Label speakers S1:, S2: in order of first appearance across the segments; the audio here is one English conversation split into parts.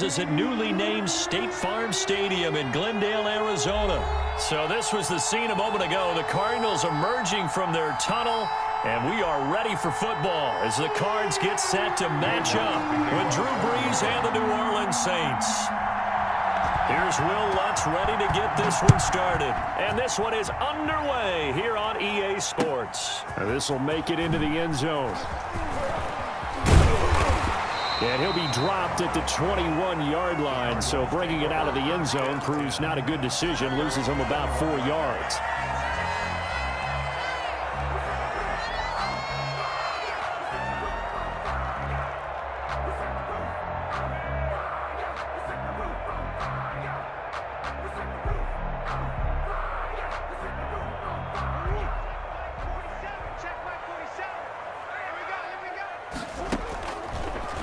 S1: Is at newly named State Farm Stadium in Glendale, Arizona. So this was the scene a moment ago. The Cardinals emerging from their tunnel, and we are ready for football as the Cards get set to match up with Drew Brees and the New Orleans Saints. Here's Will Lutz ready to get this one started. And this one is underway here on EA Sports. This will make it into the end zone. And he'll be dropped at the 21-yard line, so bringing it out of the end zone proves not a good decision, loses him about 4 yards.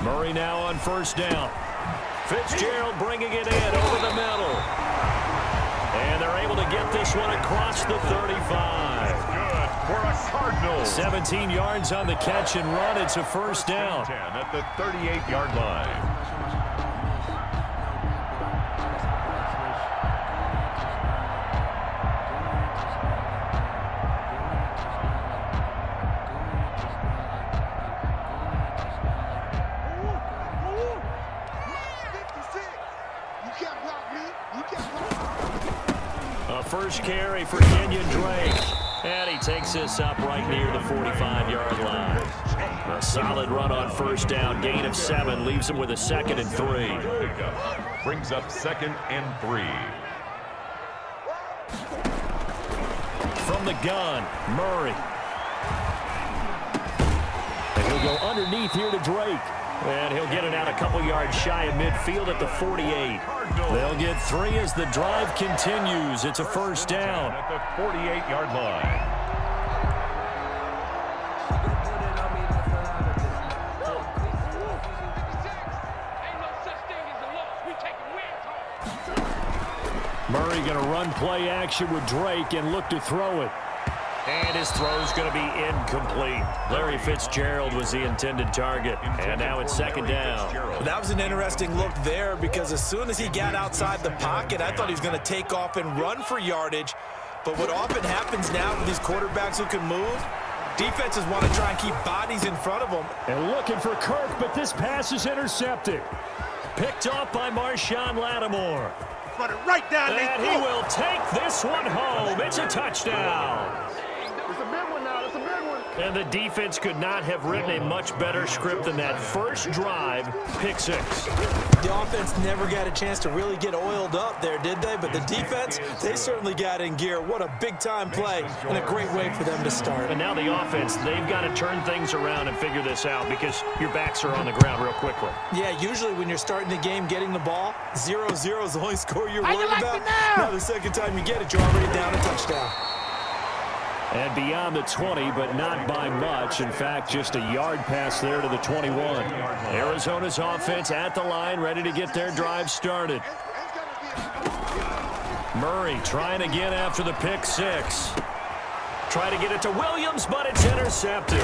S1: Murray now on first down. Fitzgerald bringing it in over the middle. And they're able to get this one across the 35.
S2: Good for a Cardinal.
S1: 17 yards on the catch and run. It's a first down.
S2: 10 at the 38-yard line.
S1: First carry for Kenyon Drake. And he takes this up right near the 45-yard line. A solid run on first down. Gain of 7 leaves him with a 2nd and 3.
S2: Brings up 2nd and 3.
S1: From the gun, Murray. And he'll go underneath here to Drake. And he'll get it out a couple yards shy of midfield at the 48. They'll get 3 as the drive continues. It's a first down.
S2: At the 48-yard line.
S1: Murray going to run play action with Drake and look to throw it. And his throw's going to be incomplete. Larry Fitzgerald was the intended target. And now it's 2nd down.
S3: That was an interesting look there because as soon as he got outside the pocket, I thought he was going to take off and run for yardage. But what often happens now with these quarterbacks who can move, defenses want to try and keep bodies in front of them.
S1: And looking for Kirk, but this pass is intercepted. Picked off by Marshawn Lattimore.
S4: Put it right down there.
S1: And he will take this one home. It's a touchdown.
S4: It's a big one now. It's a big one.
S1: And the defense could not have written a much better script than that first drive, pick 6.
S3: The offense never got a chance to really get oiled up there, did they? But the defense, they certainly got in gear. What a big-time play and a great way for them to start.
S1: And now the offense, they've got to turn things around and figure this out because your backs are on the ground real quickly.
S3: Yeah, usually when you're starting the game getting the ball, 0-0 is the only score you're worried about. Now the second time you get it, you're already down a touchdown.
S1: And beyond the 20, but not by much. In fact, just a yard pass there to the 21. Arizona's offense at the line, ready to get their drive started. Murray trying again after the pick 6. Try to get it to Williams, but it's intercepted.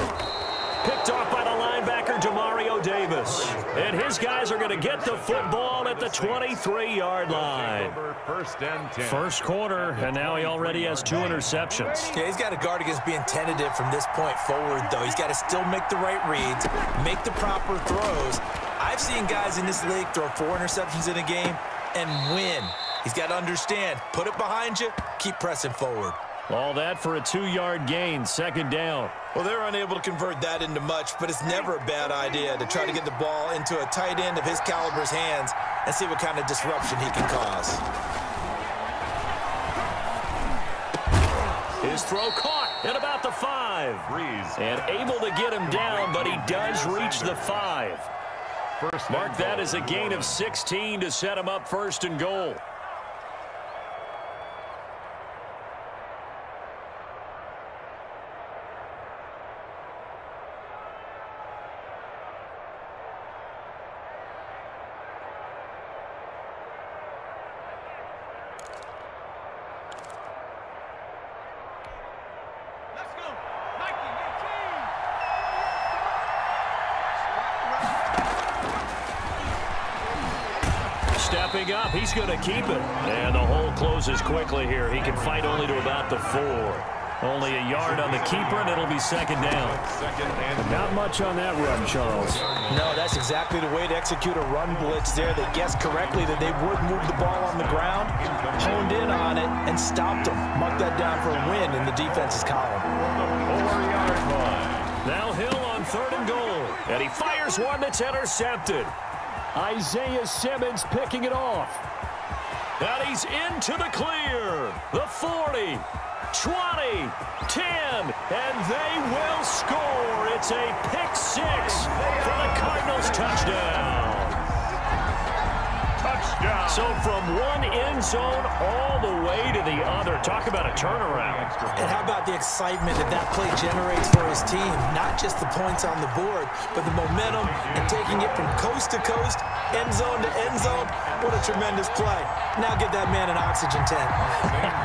S1: Picked off by the linebacker, Demario Davis. And his guys are going to get the football at the 23-yard line.
S2: First and 10.
S1: First quarter, and now he already has 2 interceptions.
S3: Yeah, he's got to guard against being tentative from this point forward, though. He's got to still make the right reads, make the proper throws. I've seen guys in this league throw 4 interceptions in a game and win. He's got to understand, put it behind you, keep pressing forward.
S1: All that for a 2-yard gain, 2nd down.
S3: Well, they're unable to convert that into much, but it's never a bad idea to try to get the ball into a tight end of his caliber's hands and see what kind of disruption he can cause.
S1: His throw caught at about the 5.
S2: Brees.
S1: And able to get him down, but he does reach the 5. Mark that as a gain of 16 to set him up 1st and goal. Stepping up, he's going to keep it. And the hole closes quickly here. He can fight only to about the 4. Only a yard on the keeper, and it'll be second down.
S5: Not much on that run, Charles.
S3: No, that's exactly the way to execute a run blitz there. They guessed correctly that they would move the ball on the ground, honed in on it, and stopped them. Marked that down for a win in the defense's column.
S2: 4-yard line.
S1: Now Hill on 3rd and goal. And he fires one that's intercepted.
S5: Isaiah Simmons picking it off.
S1: And he's into the clear. The 40. 20, 10, and they will score. It's a pick 6 for the Cardinals. Touchdown.
S2: Touchdown.
S1: So from one end zone all the way to the other. Talk about a turnaround.
S3: And how about the excitement that that play generates for his team? Not just the points on the board, but the momentum and taking it from coast to coast, end zone to end zone. What a tremendous play. Now get that man an oxygen tank.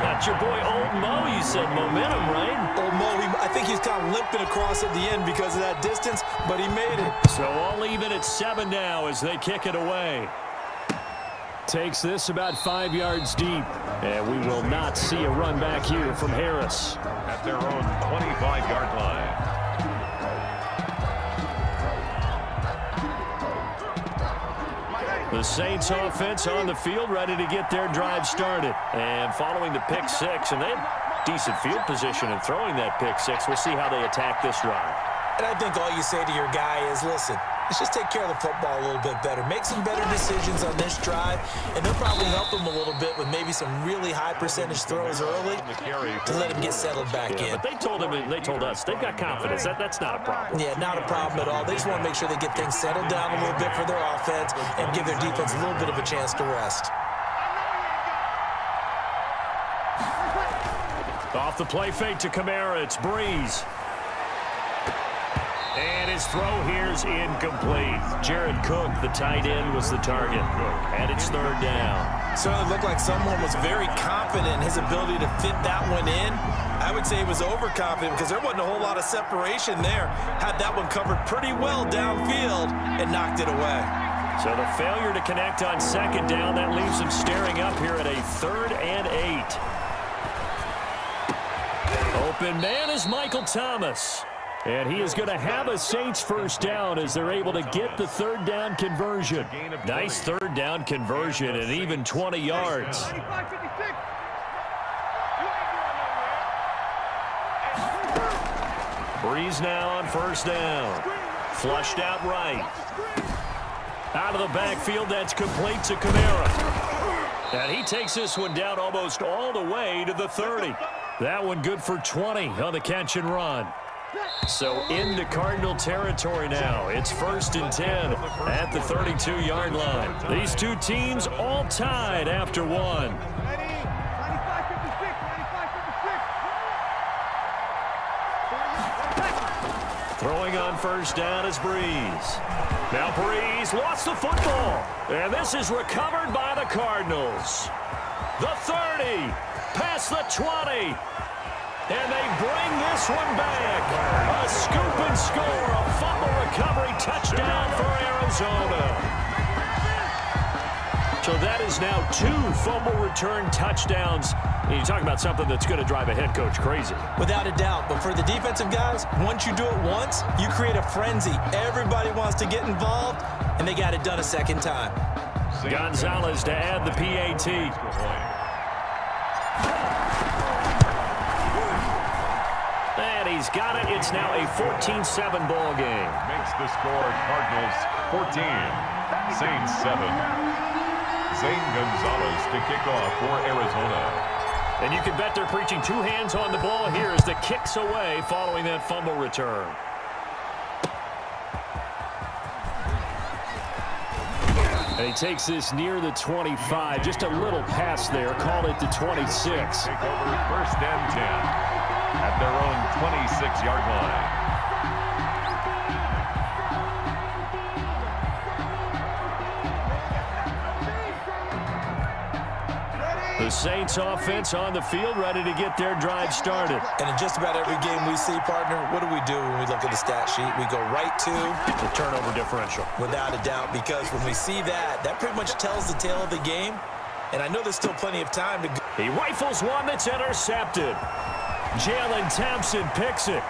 S1: That's your boy Old Mo. You said momentum, right?
S3: Old Mo, I think he's kind of limping across at the end because of that distance, but he made it.
S1: So all even at 7 now as they kick it away.
S5: Takes this about 5 yards deep. And we will not see a run back here from Harris.
S2: At their own 25-yard line.
S1: The Saints offense on the field, ready to get their drive started. And following the pick 6, and they have decent field position in throwing that pick 6. We'll see how they attack this drive.
S3: And I think all you say to your guy is, listen, let's just take care of the football a little bit better. Make some better decisions on this drive, and they'll probably help him a little bit with maybe some really high percentage throws early to let him get settled back in.
S1: But they told us, they've got confidence. That's not a problem.
S3: Yeah, not a problem at all. They just want to make sure they get things settled down a little bit for their offense and give their defense a little bit of a chance to rest.
S1: Off the play fake to Kamara, it's Breeze. And his throw here's incomplete. Jared Cook, the tight end, was the target. And it's 3rd down.
S3: Certainly looked like someone was very confident in his ability to fit that one in. I would say he was overconfident because there wasn't a whole lot of separation there. Had that one covered pretty well downfield and knocked it away.
S1: So the failure to connect on 2nd down, that leaves him staring up here at a 3rd and 8. Open man is Michael Thomas. And he is going to have a Saints first down as they're able to get the 3rd down conversion. Nice 3rd down conversion and even 20 yards. Breeze now on 1st down. Flushed out right. Out of the backfield, that's complete to Kamara. And he takes this one down almost all the way to the 30. That one good for 20 on the catch and run. So into Cardinal territory now. It's 1st and 10 at the 32-yard line. These two teams all tied after 1. Throwing on 1st down is Breeze. Now Breeze lost the football. And this is recovered by the Cardinals. The 30, past the 20. And they bring this one back. A scoop and score, a fumble recovery touchdown for Arizona. So that is now 2 fumble return touchdowns. And you talk about something that's going to drive a head coach crazy.
S3: Without a doubt. But for the defensive guys, once you do it once, you create a frenzy. Everybody wants to get involved, and they got it done a 2nd time.
S1: Gonzalez to add the PAT. And he's got it. It's now a 14-7 ball game.
S2: Makes the score Cardinals 14, Saints 7. Zane Gonzalez to kick off for Arizona.
S1: And you can bet they're preaching 2 hands on the ball here as the kick's away following that fumble return. And he takes this near the 25. Just a little pass there. Call it the 26.
S2: Take over 1st and 10 at their own 26-yard line.
S1: The The Saints offense on the field, ready to get their drive started.
S3: And in just about every game we see, partner, what do we do when we look at the stat sheet? We go right to
S1: the turnover differential.
S3: Without a doubt, because when we see that, that pretty much tells the tale of the game. And I know there's still plenty of time to go.
S1: He rifles one that's intercepted. Jalen Thompson picks it.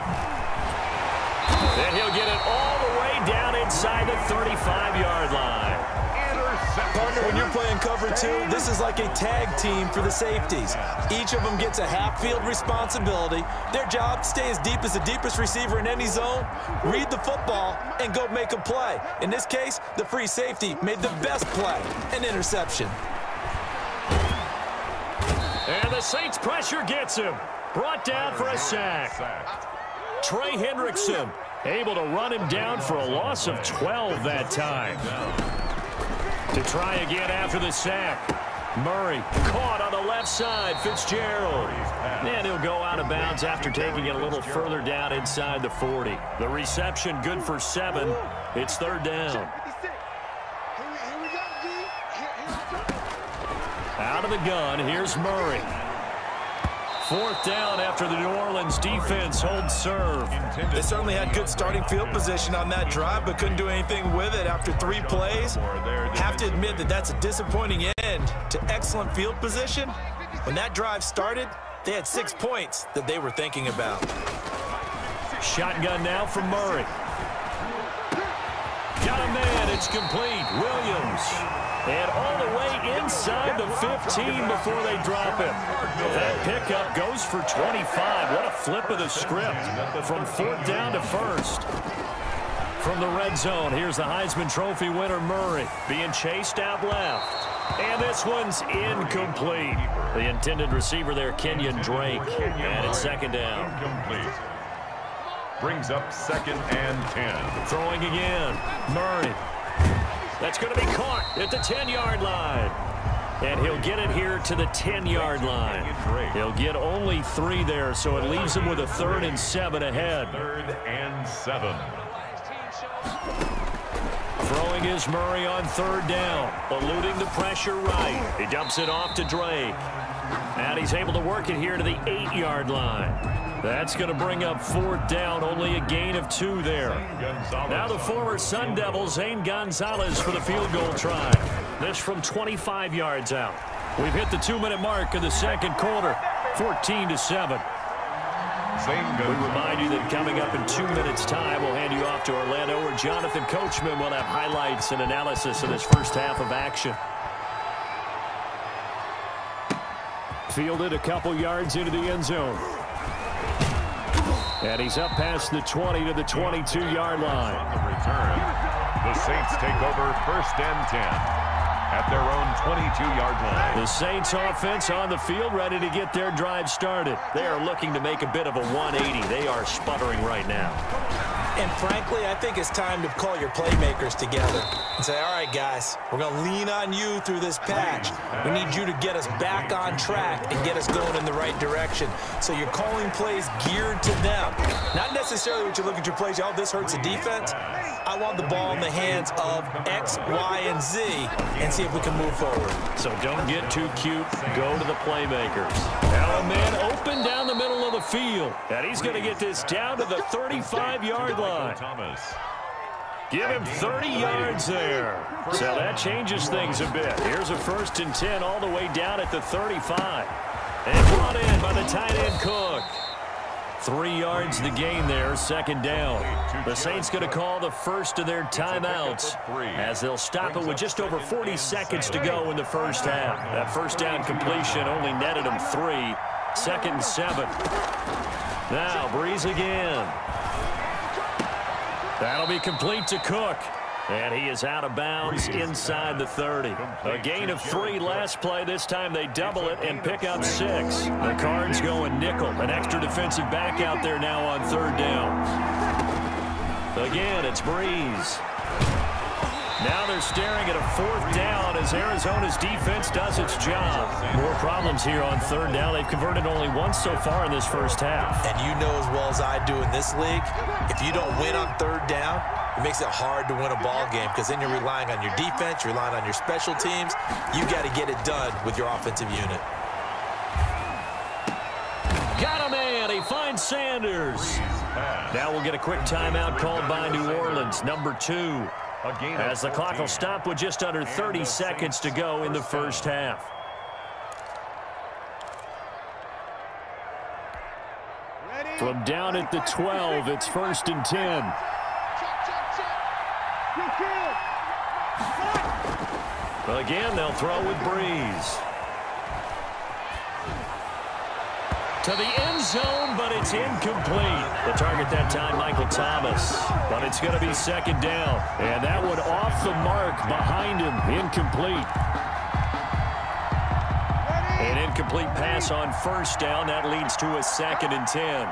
S1: And he'll get it all the way down inside the 35-yard line.
S3: Partner, when you're playing cover two, this is like a tag team for the safeties. Each of them gets a half-field responsibility. Their job, stay as deep as the deepest receiver in any zone, read the football, and go make a play. In this case, the free safety made the best play, an interception.
S1: And the Saints pressure gets him. Brought down for a sack. Trey Hendrickson able to run him down for a loss of 12 that time. To try again after the sack. Murray caught on the left side. Fitzgerald. And he'll go out of bounds after taking it a little further down inside the 40. The reception good for 7. It's third down. Out of the gun, here's Murray. Fourth down after the New Orleans defense holds serve.
S3: They certainly had good starting field position on that drive, but couldn't do anything with it after 3 plays. Have to admit that that's a disappointing end to excellent field position. When that drive started, they had 6 points that they were thinking about.
S1: Shotgun now from Murray. Got a man, it's complete. Williams. And all the way inside the 15 before they drop him. That pickup goes for 25. What a flip of the script from fourth down to first. From the red zone, here's the Heisman Trophy winner Murray being chased out left. And this one's incomplete. The intended receiver there, Kenyon Drake. And it's second down.
S2: Incomplete. Brings up 2nd and 10.
S1: Throwing again. Murray. That's going to be caught at the 10-yard line. And he'll get it here to the 10-yard line. He'll get only 3 there, so it leaves him with a 3rd and 7 ahead.
S2: 3rd and 7.
S1: Throwing is Murray on 3rd down. Eluding the pressure right. He dumps it off to Drake. And he's able to work it here to the 8-yard line. That's going to bring up 4th down, only a gain of 2 there. Now the former Sun Devil, Zane Gonzalez, for the field goal try. This from 25 yards out. We've hit the 2-minute mark in the second quarter, 14-7. We remind you that coming up in 2 minutes' time, we'll hand you off to Orlando, where Jonathan Coachman will have highlights and analysis of this first half of action. Fielded a couple yards into the end zone. And he's up past the 20 to the 22-yard line.
S2: On the return, the Saints take over 1st and 10 at their own 22-yard line.
S1: The Saints offense on the field, ready to get their drive started. They are looking to make a bit of a 180. They are sputtering right now.
S3: And frankly, I think it's time to call your playmakers together and say, all right, guys, we're going to lean on you through this patch. We need you to get us back on track and get us going in the right direction. So you're calling plays geared to them. Not necessarily when you look at your plays, oh, this hurts the defense. I want the ball in the hands of X, Y, and Z and see if we can move forward.
S1: So don't get too cute. Go to the playmakers. Now a man open down the middle of the field. And he's going to get this down to the 35-yard line.
S2: Thomas.
S1: Give him 30 yards there. So that changes things a bit. Here's a 1st and 10 all the way down at the 35. And brought in by the tight end Cook. 3 yards the gain there, 2nd down. The Saints going to call the first of their timeouts as they'll stop it with just over 40 seconds to go in the first half. That first down completion only netted them 3. 2nd and 7. Now Breeze again. That'll be complete to Cook. And he is out of bounds inside the 30. A gain of 3 last play. This time they double it and pick up 6. The Cards going nickel. An extra defensive back out there now on 3rd down. Again, it's Breeze. Now they're staring at a 4th down as Arizona's defense does its job. More problems here on 3rd down. They've converted only once so far in this first half.
S3: And you know as well as I do in this league, if you don't win on 3rd down, it makes it hard to win a ball game because then you're relying on your defense, you're relying on your special teams. You've got to get it done with your offensive unit.
S1: got a man. He finds Sanders. Now we'll get a quick timeout called by New Orleans, number 2. As the clock will stop with just under 30 seconds to go in the first half. From down at the 12, it's 1st and 10. Well, again, they'll throw with Breeze. To the end zone, but it's incomplete. The target that time, Michael Thomas. But it's going to be 2nd down. And that one off the mark behind him, incomplete. An incomplete pass on 1st down. That leads to a 2nd and 10.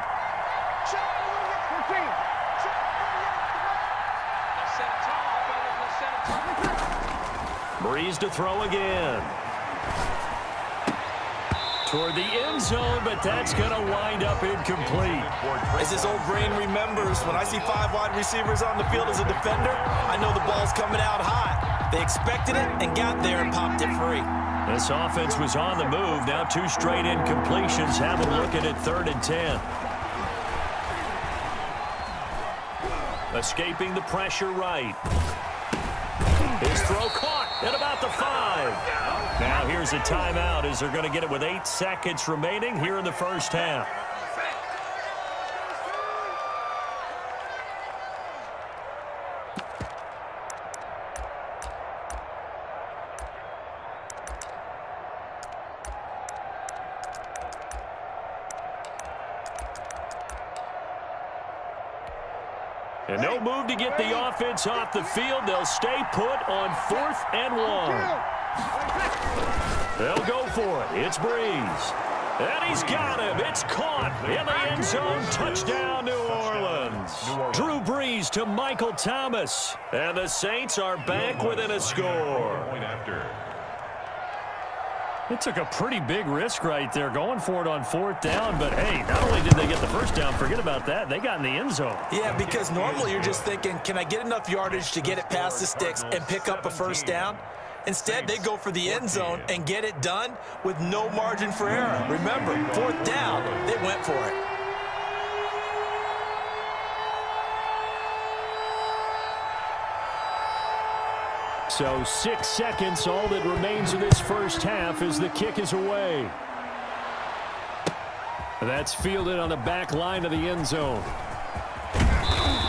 S1: Breeze to throw again. Toward the end zone, but that's going to wind up incomplete.
S3: As his old brain remembers, when I see 5 wide receivers on the field as a defender, I know the ball's coming out high. They expected it and got there and popped it free.
S1: This offense was on the move. Now 2 straight incompletions have them looking at 3rd and 10. Escaping the pressure right. His throw caught at about the 5. Now here's a timeout as they're going to get it with 8 seconds remaining here in the first half. And no move to get the offense off the field. They'll stay put on 4th and 1. They'll go for it. It's Breeze. And he's got him. It's caught in the end zone. Touchdown, New Orleans. Drew Brees to Michael Thomas. And the Saints are back within a score. It took a pretty big risk right there going for it on 4th down. But, hey, not only did they get the first down, forget about that, they got in the end zone.
S3: Yeah, because normally you're just thinking, can I get enough yardage to get it past the sticks and pick up a first down? Instead, they go for the end zone and get it done with no margin for error. Remember, 4th down, they went for it.
S5: So 6 seconds, all that remains of this first half as the kick is away. That's fielded on the back line of the end zone.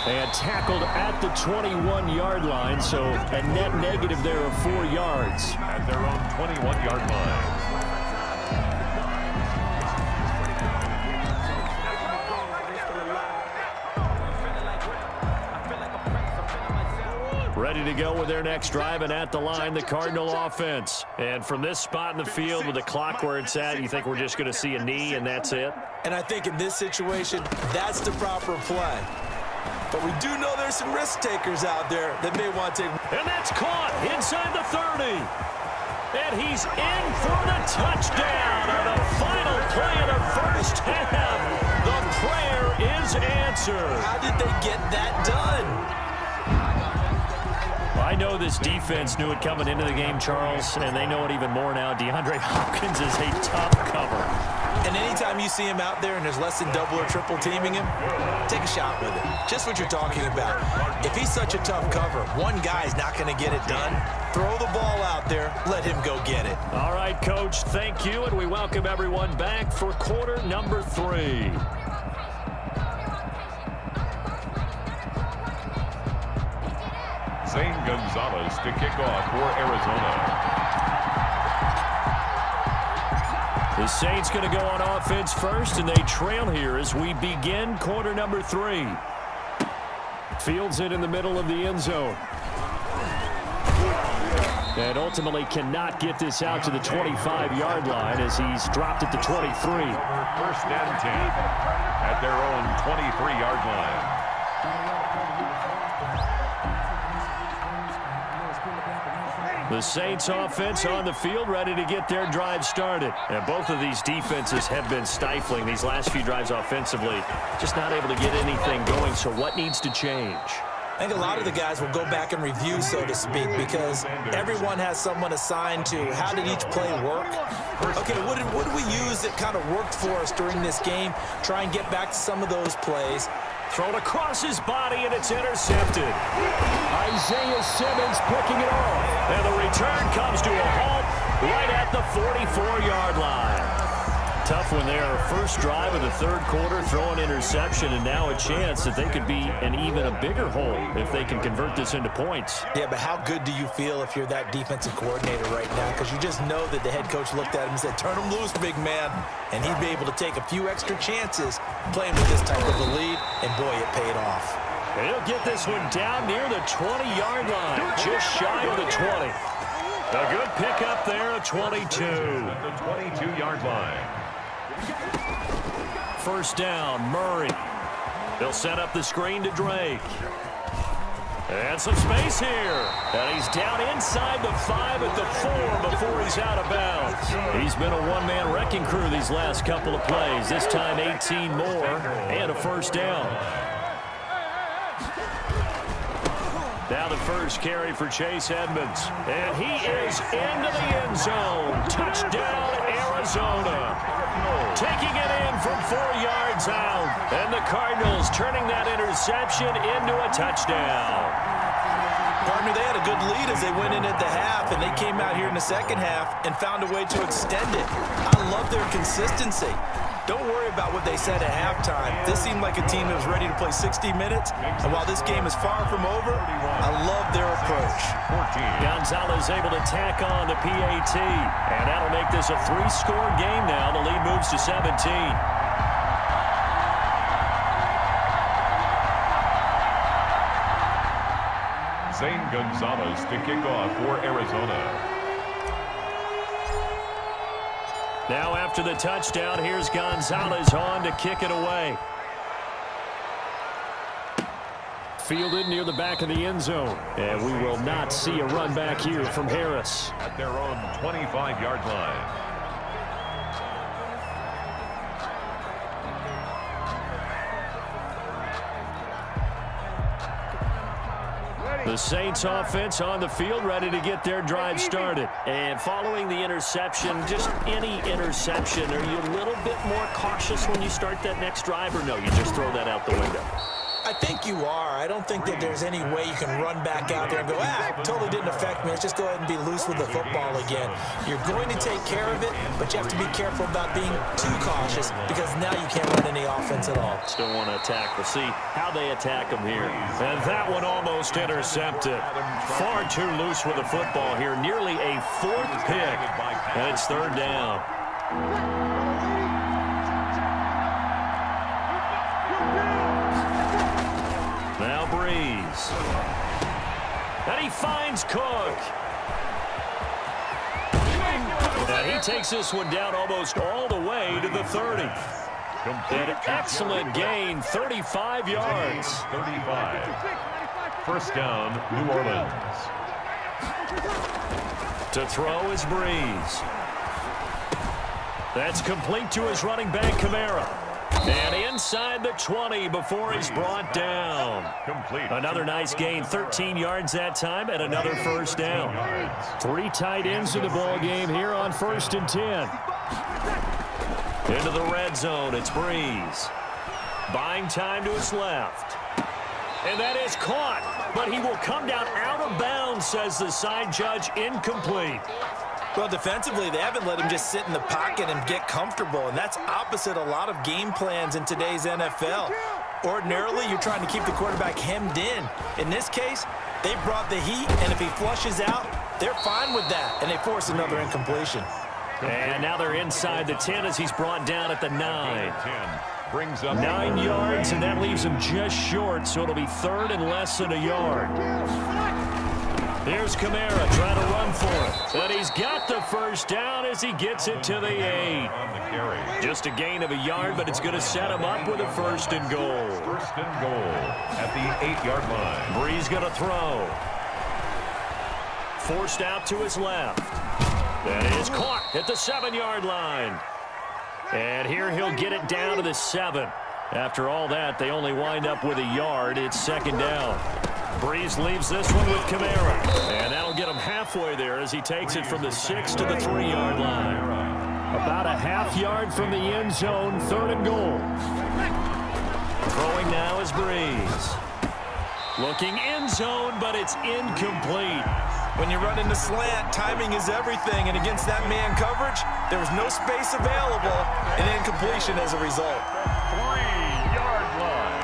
S5: And tackled at the 21-yard line, so a net negative there of 4 yards.
S2: At their own 21-yard line.
S1: Ready to go with their next drive, and at the line, the Cardinal offense. And from this spot in the field with the clock where it's at, you think we're just going to see a knee and that's it?
S3: And I think in this situation, that's the proper play. But we do know there's some risk takers out there that may want to take.
S1: And that's caught inside the 30. And he's in for the touchdown on the final play of the first half. The prayer is answered.
S3: How did they get that done?
S1: I know this defense knew it coming into the game, Charles, and they know it even more now. DeAndre Hopkins is a tough cover.
S3: And anytime you see him out there and there's less than double or triple teaming him, take a shot with it. Just what you're talking about. If he's such a tough cover, one guy's not going to get it done. Throw the ball out there. Let him go get it.
S1: All right, Coach, thank you, and we welcome everyone back for quarter number 3.
S2: Zane Gonzalez to kick off for Arizona.
S1: The Saints going to go on offense first, and they trail here as we begin quarter number 3.
S5: Fields it in the middle of the end zone. And ultimately cannot get this out to the 25-yard line as he's dropped at the 23.
S2: 1st and 10 at their own 23-yard line.
S1: The Saints offense on the field, ready to get their drive started. And both of these defenses have been stifling these last few drives offensively. Just not able to get anything going, so what needs to change?
S3: I think a lot of the guys will go back and review, so to speak, because everyone has someone assigned to how did each play work. Okay, what did we use that kind of worked for us during this game? Try and get back to some of those plays.
S1: Thrown across his body, and it's intercepted.
S5: Isaiah Simmons picking it off.
S1: And the return comes to a halt right at the 44-yard line. Tough one there. First drive of the third quarter, throw an interception, and now a chance that they could be in even a bigger hole if they can convert this into points.
S3: Yeah, but how good do you feel if you're that defensive coordinator right now? Because you just know that the head coach looked at him and said, turn him loose, big man. And he'd be able to take a few extra chances playing with this type of a lead, and boy, it paid off.
S1: And he'll get this one down near the 20-yard line, just shy of the 20. A good pickup there at 22.
S2: At the 22-yard line.
S1: First down, Murray. They'll set up the screen to Drake. And some space here. And he's down inside the 5 at the 4 before he's out of bounds. He's been a one-man wrecking crew these last couple of plays. This time 18 more and a first down. Now the first carry for Chase Edmonds. And he is into the end zone. Touchdown, Arizona. Taking it in from 4 yards out. And the Cardinals turning that interception into a touchdown.
S3: Partner, they had a good lead as they went in at the half, and they came out here in the second half and found a way to extend it. I love their consistency. Don't worry about what they said at halftime. This seemed like a team that was ready to play 60 minutes, and while this game is far from over, I love their approach.
S1: Gonzalez able to tack on the PAT, and that'll make this a 3-score game now. The lead moves to 17.
S2: Zane Gonzalez to kick off for Arizona.
S1: Now after the touchdown, here's Gonzalez on to kick it away.
S5: Fielded near the back of the end zone. And we will not see a run back here from Harris.
S2: At their own 25-yard line.
S1: The Saints offense on the field, ready to get their drive started. And following the interception, just any interception, are you a little bit more cautious when you start that next drive, or no, you just throw that out the window?
S3: I think you are. I don't think that there's any way you can run back out there and go, it totally didn't affect me. Let's just go ahead and be loose with the football again. You're going to take care of it, but you have to be careful about being too cautious because now you can't run any offense at all.
S1: Still want to attack. We'll see how they attack them here. And that one almost intercepted. Far too loose with the football here. Nearly a 4th pick. And it's 3rd down. Now Breeze. And he finds Cook. And he takes this one down almost all the way to the 30. An excellent gain, 35 yards.
S2: 35. First down, New Orleans.
S1: To throw is Breeze. That's complete to his running back, Kamara. And inside the 20 before he's brought down.
S2: Complete.
S1: Another nice gain, 13 yards that time, and another first down.
S5: 3 tight ends in the ball game here on 1st and 10.
S1: Into the red zone, it's Breeze. Buying time to his left. And that is caught, but he will come down out of bounds, says the side judge, incomplete.
S3: Well, defensively, they haven't let him just sit in the pocket and get comfortable, and that's opposite a lot of game plans in today's NFL. Ordinarily, you're trying to keep the quarterback hemmed in. In this case, they brought the heat, and if he flushes out, they're fine with that, and they force another incompletion.
S1: And now they're inside the 10 as he's brought down at the 9.
S2: 10 brings up
S1: 9 yards, and that leaves him just short, so it'll be 3rd and less than a yard. Here's Kamara trying to run for it. And he's got the first down as he gets it to the 8.
S2: on the carry.
S1: Just a gain of a yard, but it's going to set him up with a 1st and goal.
S2: 1st and goal at the 8-yard line.
S1: Breeze going to throw. Forced out to his left. That is caught at the 7-yard line. And here he'll get it down to the 7. After all that, they only wind up with a yard. It's 2nd down. Breeze leaves this one with Kamara. And that'll get him halfway there as he takes it from the 6 to the 3-yard line. About a half yard from the end zone, 3rd and goal. Throwing now is Breeze. Looking end zone, but it's incomplete.
S3: When you run into slant, timing is everything, and against that man coverage, there was no space available, and incompletion as a result.
S2: 3-yard line.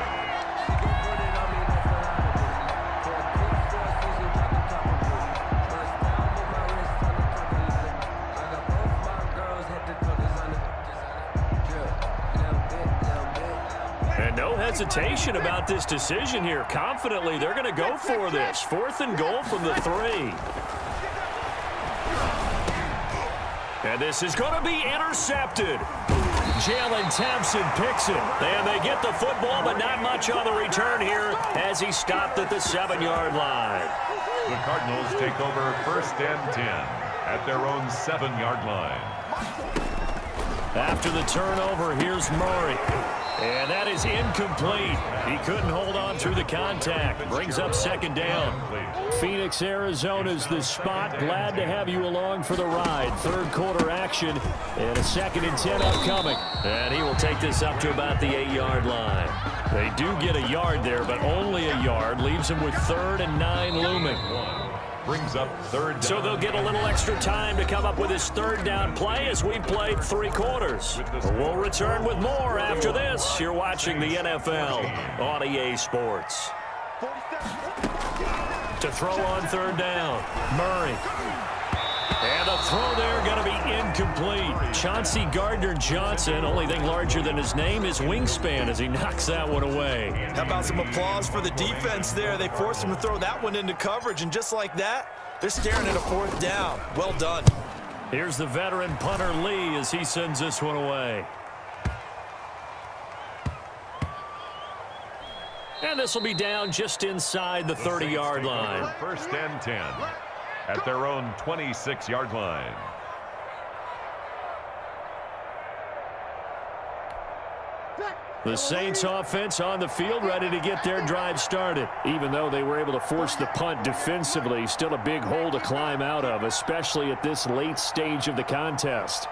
S1: And no hesitation about this decision here. Confidently, they're going to go for this. 4th and goal from the 3. And this is going to be intercepted. Jalen Thompson picks it. And they get the football, but not much on the return here as he stopped at the 7-yard line.
S2: The Cardinals take over 1st and 10 at their own 7-yard line.
S1: After the turnover, here's Murray. And that is incomplete. He couldn't hold on through the contact. Brings up 2nd down. Phoenix, Arizona's the spot. Glad to have you along for the ride. 3rd quarter action and a 2nd and 10 upcoming. And he will take this up to about the 8-yard line. They do get a yard there, but only a yard. Leaves him with 3rd and 9 looming.
S2: Brings up 3rd down.
S1: So they'll get a little extra time to come up with his 3rd down play as we played 3 quarters. We'll return with more after this. You're watching the NFL on EA Sports. To throw on 3rd down, Murray. And the throw there going to be incomplete. Chauncey Gardner-Johnson, only thing larger than his name is wingspan as he knocks that one away.
S3: How about some applause for the defense there? They forced him to throw that one into coverage, and just like that, they're staring at a 4th down. Well done.
S1: Here's the veteran punter Lee as he sends this one away. And this will be down just inside the 30-yard line.
S2: 1st and 10 at their own 26-yard line.
S1: The Saints offense on the field ready to get their drive started. Even though they were able to force the punt defensively, still a big hole to climb out of, especially at this late stage of the contest.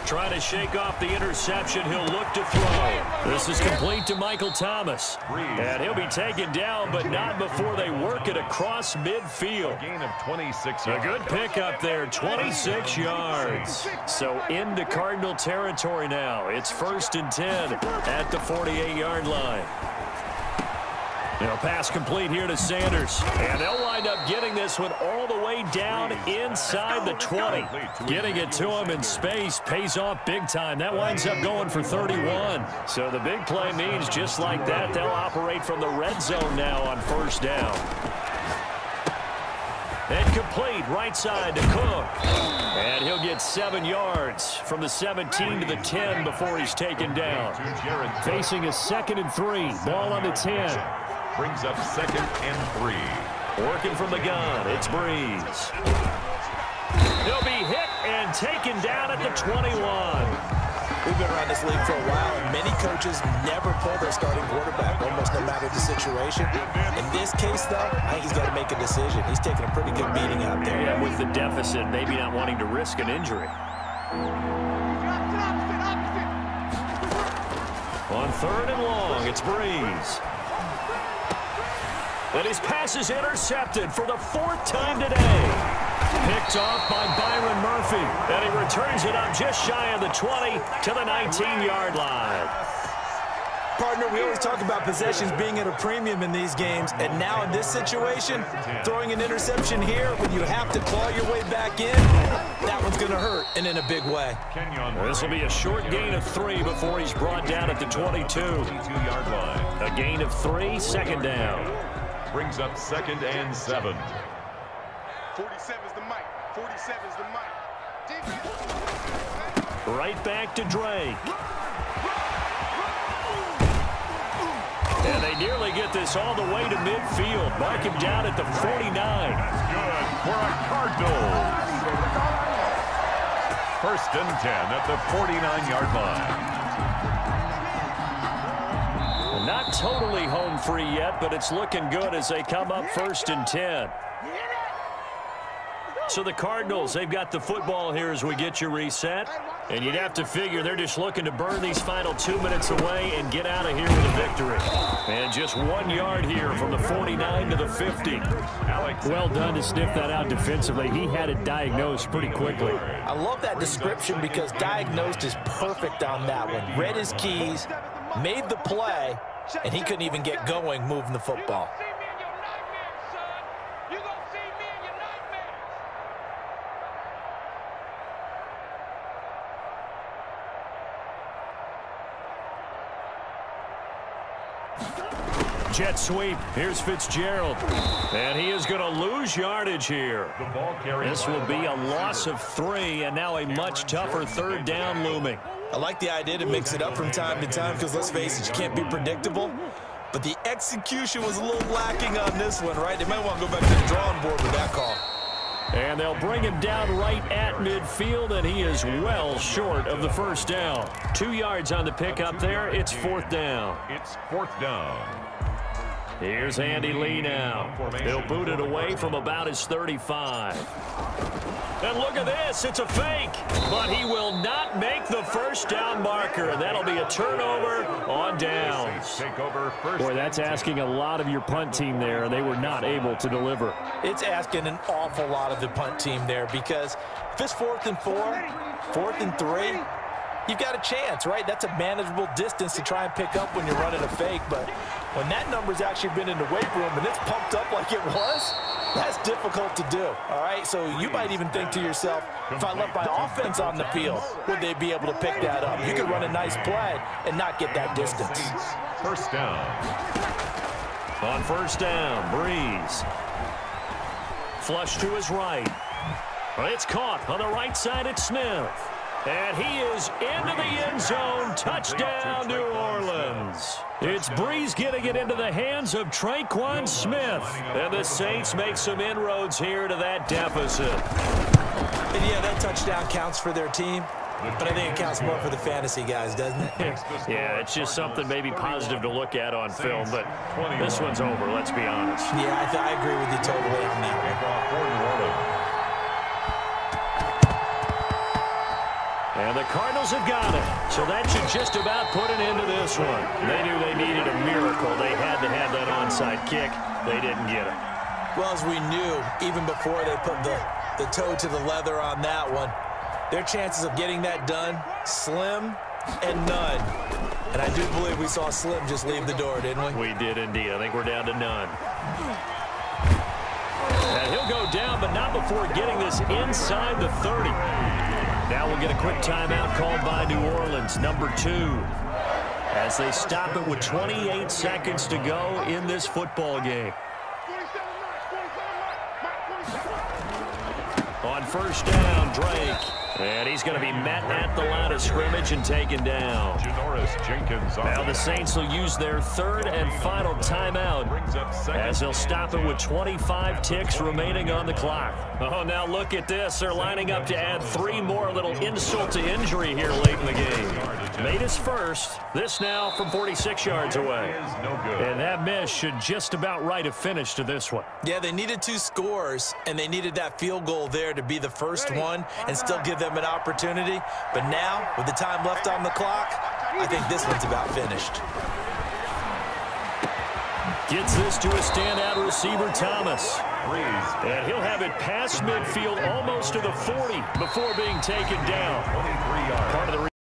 S1: Trying to shake off the interception. He'll look to throw. This is complete to Michael Thomas. And he'll be taken down, but not before they work it across midfield.
S2: A gain of 26 yards.
S1: A good pickup there, 26 yards. So into Cardinal territory now. It's 1st and 10 at the 48-yard line. Now pass complete here to Sanders. And they'll wind up getting this one all the way down inside the 20. Getting it to him in space pays off big time. That winds up going for 31. So the big play means just like that, they'll operate from the red zone now on 1st down. And complete right side to Cook. And he'll get 7 yards from the 17 to the 10 before he's taken down. Facing a 2nd and 3. Ball on the 10.
S2: Brings up 2nd and 3.
S1: Working from the gun, it's Breeze. He'll be hit and taken down at the 21.
S3: We've been around this league for a while, and many coaches never pull their starting quarterback, almost no matter the situation. In this case, though, I think he's got to make a decision. He's taking a pretty good beating out there.
S1: Yeah, with the deficit, maybe not wanting to risk an injury. On 3rd and long, it's Breeze. And his pass is intercepted for the 4th time today. Picked off by Byron Murphy. And he returns it up just shy of the 20 to the 19-yard line.
S3: Partner, we always talk about possessions being at a premium in these games. And now in this situation, throwing an interception here when you have to claw your way back in, that one's going to hurt, and in a big way.
S1: This will be a short gain of 3 before he's brought down at the 22-yard line. A gain of 3, 2nd down.
S2: Brings up 2nd and 7.
S4: 47's the mic. 47's the mic.
S1: Right back to Drake. And they nearly get this all the way to midfield. Mark him down at the 49.
S2: That's good for a Cardinals. 1st and 10 at the 49-yard line.
S1: Not totally home free yet, but it's looking good as they come up 1st and 10. So the Cardinals, they've got the football here as we get you reset. And you'd have to figure they're just looking to burn these final 2 minutes away and get out of here with a victory. And just 1 yard here from the 49 to the 50.
S5: Well done to sniff that out defensively. He had it diagnosed pretty quickly.
S3: I love that description because diagnosed is perfect on that one. Read his keys, made the play, and he couldn't even get going moving the football.
S1: Jet sweep. Here's Fitzgerald. And he is going to lose yardage here. This will be a loss of 3, and now a much tougher 3rd down looming.
S3: I like the idea to mix it up from time to time because, let's face it, you can't be predictable. But the execution was a little lacking on this one, right? They might want to go back to the drawing board with that call.
S1: And they'll bring him down right at midfield, and he is well short of the 1st down. 2 yards on the pickup there. It's 4th down.
S2: It's 4th down.
S1: Here's Andy Lee now. He'll boot it away from about his 35. And look at this. It's a fake. But he will not make the 1st down marker. And that'll be a turnover on downs.
S5: Boy, that's asking a lot of your punt team there. They were not able to deliver.
S3: It's asking an awful lot of the punt team there because if it's 4th and 4, 4th and 3, you've got a chance, right? That's a manageable distance to try and pick up when you're running a fake. But when that number's actually been in the weight room and it's pumped up like it was, that's difficult to do, all right? So you might even think to yourself, if I left my offense on the field, would they be able to pick that up? You could run a nice play and not get that distance.
S2: 1st down.
S1: On 1st down, Breeze. Flush to his right. It's caught on the right side at Smith. And he is into the end zone. Touchdown, New Orleans. It's Breeze getting it into the hands of Traquan Smith. And the Saints make some inroads here to that deficit.
S3: And yeah, that touchdown counts for their team. But I think it counts more for the fantasy guys, doesn't it?
S1: Yeah, it's just something maybe positive to look at on film. But this one's over, let's be honest.
S3: Yeah, I agree with you totally on that one.
S1: And the Cardinals have got it. So that should just about put an end to this one. They knew they needed a miracle. They had to have that onside kick. They didn't get it.
S3: Well, as we knew, even before they put the toe to the leather on that one, their chances of getting that done, slim and none. And I do believe we saw Slim just leave the door, didn't we?
S1: We did indeed. I think we're down to none. And he'll go down, but not before getting this inside the 30. Now we'll get a quick timeout called by New Orleans, number 2, as they stop it with 28 seconds to go in this football game. On 1st down, Drake. And he's going to be met at the line of scrimmage and taken down.
S2: Janoris Jenkins.
S1: Now the Saints will use their 3rd and final timeout as they'll stop it with 25 ticks remaining on the clock. Oh, now look at this. They're lining up to add 3 more, little insult to injury here late in the game. Made his first. This now from 46 yards away. And that miss should just about write a finish to this one.
S3: Yeah, they needed 2 scores, and they needed that field goal there to be the first one and still give them an opportunity. But now, with the time left on the clock, I think this one's about finished.
S1: Gets this to a standout receiver, Thomas. And he'll have it past midfield almost to the 40 before being taken down. Part of the